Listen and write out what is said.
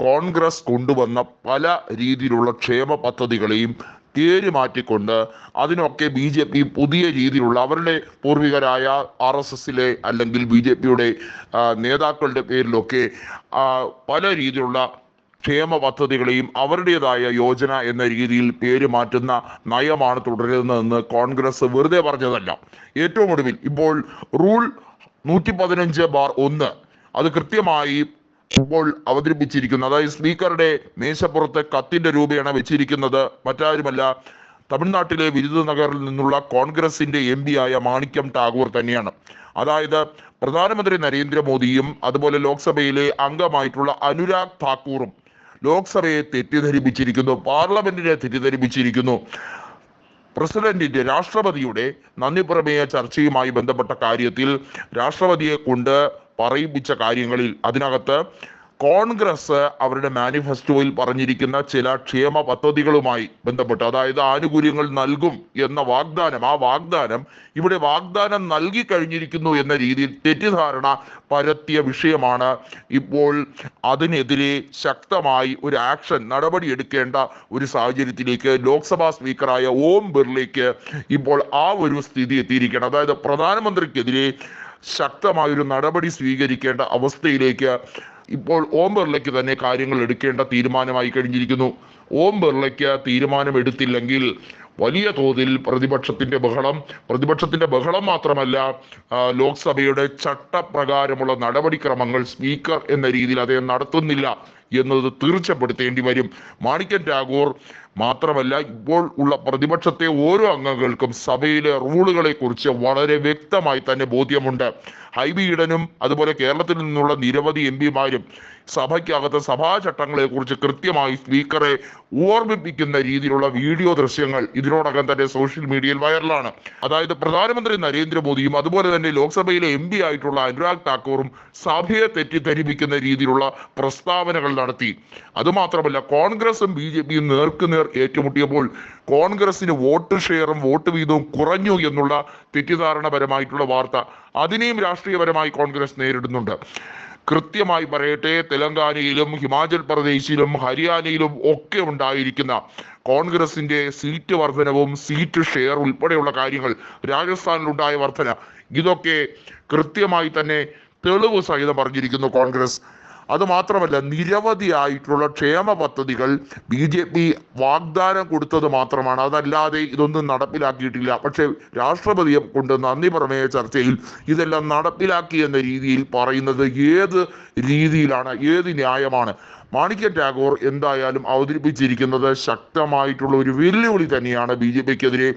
കോൺഗ്രസ് കൊണ്ടുവന്ന പല രീതിയിലുള്ള ക്ഷേമ പദ്ധതികളെയും പേര് മാറ്റിക്കൊണ്ട് അതിനൊക്കെ BJP പുതിയ രീതിയിലുള്ള അവരുടെ പൂർവികരായ RSSലെ അല്ലെങ്കിൽ BJPയുടെ നേതാക്കളുടെ പേരിലൊക്കെ പല രീതിയിലുള്ള ക്ഷേമ പദ്ധതികളെയും അവരുടേതായ യോജന എന്ന രീതിയിൽ പേര് മാറ്റുന്ന നയമാണ് തുടരുന്നതെന്ന് കോൺഗ്രസ് വെറുതെ പറഞ്ഞതല്ല. ഏറ്റവും ഒടുവിൽ ഇപ്പോൾ റൂൾ 115/1 അത് കൃത്യമായി ഇപ്പോൾ അവതരിപ്പിച്ചിരിക്കുന്നത്, അതായത് സ്പീക്കറുടെ മേശപ്പുറത്ത് കത്തിന്റെ രൂപേണ വെച്ചിരിക്കുന്നത് മറ്റാരുമല്ല, തമിഴ്നാട്ടിലെ വിരുദനഗറിൽ നിന്നുള്ള കോൺഗ്രസിന്റെ MP ആയ മാണിക്യം ടാഗോർ തന്നെയാണ്. അതായത് പ്രധാനമന്ത്രി നരേന്ദ്രമോദിയും അതുപോലെ ലോക്സഭയിലെ അംഗമായിട്ടുള്ള അനുരാഗ് താക്കൂറും ലോക്സഭയെ തെറ്റിദ്ധരിപ്പിച്ചിരിക്കുന്നു, പാർലമെന്റിനെ തെറ്റിദ്ധരിപ്പിച്ചിരിക്കുന്നു. പ്രസിഡന്റിന്റെ രാഷ്ട്രപതിയുടെ നന്ദി പ്രമേയ ചർച്ചയുമായി ബന്ധപ്പെട്ട കാര്യത്തിൽ രാഷ്ട്രപതിയെ കൊണ്ട് പറയിപ്പിച്ച കാര്യങ്ങളിൽ അതിനകത്ത് കോൺഗ്രസ് അവരുടെ മാനിഫെസ്റ്റോയിൽ പറഞ്ഞിരിക്കുന്ന ചില ക്ഷേമ പദ്ധതികളുമായി ബന്ധപ്പെട്ട്, അതായത് ആനുകൂല്യങ്ങൾ നൽകും എന്ന വാഗ്ദാനം, ആ വാഗ്ദാനം ഇവിടെ വാഗ്ദാനം നൽകി കഴിഞ്ഞിരിക്കുന്നു എന്ന രീതിയിൽ തെറ്റിദ്ധാരണ പരത്തിയ വിഷയമാണ്. ഇപ്പോൾ അതിനെതിരെ ശക്തമായി ഒരു ആക്ഷൻ നടപടി എടുക്കേണ്ട ഒരു സാഹചര്യത്തിലേക്ക് ലോക്സഭാ സ്പീക്കറായ ഓം ബിർളയ്ക്ക് ഇപ്പോൾ ആ ഒരു സ്ഥിതി എത്തിയിരിക്കുകയാണ്. അതായത് പ്രധാനമന്ത്രിക്കെതിരെ ശക്തമായൊരു നടപടി സ്വീകരിക്കേണ്ട അവസ്ഥയിലേക്ക് ഇപ്പോൾ ഓം ബിർളയ്ക്ക് തന്നെ കാര്യങ്ങൾ എടുക്കേണ്ട തീരുമാനമായി കഴിഞ്ഞിരിക്കുന്നു. ഓം ബിർളയ്ക്ക് തീരുമാനമെടുത്തില്ലെങ്കിൽ വലിയ തോതിൽ പ്രതിപക്ഷത്തിന്റെ ബഹളം മാത്രമല്ല, ലോക്സഭയുടെ ചട്ടപ്രകാരമുള്ള നടപടിക്രമങ്ങൾ സ്പീക്കർ എന്ന രീതിയിൽ അദ്ദേഹം നടത്തുന്നില്ല എന്നത് തീർച്ചപ്പെടുത്തേണ്ടി വരും. മാണിക്യം ടാഗോർ മാത്രമല്ല, ഇപ്പോൾ ഉള്ള പ്രതിപക്ഷത്തെ ഓരോ അംഗങ്ങൾക്കും സഭയിലെ റൂളുകളെ കുറിച്ച് വളരെ വ്യക്തമായി തന്നെ ബോധ്യമുണ്ട്. ഹൈബി ഈഡനും അതുപോലെ കേരളത്തിൽ നിന്നുള്ള നിരവധി MP-മാരും സഭയ്ക്കകത്ത് സഭാ ചട്ടങ്ങളെ കുറിച്ച് കൃത്യമായി സ്പീക്കറെ ഓർമ്മിപ്പിക്കുന്ന രീതിയിലുള്ള വീഡിയോ ദൃശ്യങ്ങൾ ഇതിനോടകം തന്നെ സോഷ്യൽ മീഡിയയിൽ വൈറലാണ്. അതായത് പ്രധാനമന്ത്രി നരേന്ദ്രമോദിയും അതുപോലെ തന്നെ ലോക്സഭയിലെ MP ആയിട്ടുള്ള അനുരാഗ് താക്കൂറും സഭയെ തെറ്റിദ്ധരിപ്പിക്കുന്ന രീതിയിലുള്ള പ്രസ്താവനകൾ നടത്തി. അതുമാത്രമല്ല, കോൺഗ്രസും BJPയും നേർക്കുനേർ ഏറ്റുമുട്ടിയപ്പോൾ കോൺഗ്രസിന് വോട്ട് ഷെയറും വോട്ട് വീതവും കുറഞ്ഞു എന്നുള്ള തെറ്റിദ്ധാരണപരമായിട്ടുള്ള വാർത്ത, അതിനെയും രാഷ്ട്രീയപരമായി കോൺഗ്രസ് നേരിടുന്നുണ്ട്. കൃത്യമായി പറയട്ടെ, തെലങ്കാനയിലും ഹിമാചൽ പ്രദേശിലും ഹരിയാനയിലും ഒക്കെ ഉണ്ടായിരിക്കുന്ന കോൺഗ്രസിന്റെ സീറ്റ് വർധനവും സീറ്റ് ഷെയർ ഉൾപ്പെടെയുള്ള കാര്യങ്ങൾ, രാജസ്ഥാനിലുണ്ടായ വർധന, ഇതൊക്കെ കൃത്യമായി തന്നെ തെളിവ് സഹിതം പറഞ്ഞിരിക്കുന്നു കോൺഗ്രസ്. അതുമാത്രമല്ല, നിരവധിയായിട്ടുള്ള ക്ഷേമ പദ്ധതികൾ BJP വാഗ്ദാനം കൊടുത്തത് മാത്രമാണ്, അതല്ലാതെ ഇതൊന്നും നടപ്പിലാക്കിയിട്ടില്ല. പക്ഷെ രാഷ്ട്രപതിയെ കൊണ്ട് നന്ദി പ്രമേയ ചർച്ചയിൽ ഇതെല്ലാം നടപ്പിലാക്കി എന്ന രീതിയിൽ പറയുന്നത് ഏത് രീതിയിലാണ്, ഏത് ന്യായമാണ്? മാണിക്യം ടാഗോർ എന്തായാലും അവതരിപ്പിച്ചിരിക്കുന്നത് ശക്തമായിട്ടുള്ള ഒരു വെല്ലുവിളി തന്നെയാണ് BJPക്കെതിരെ.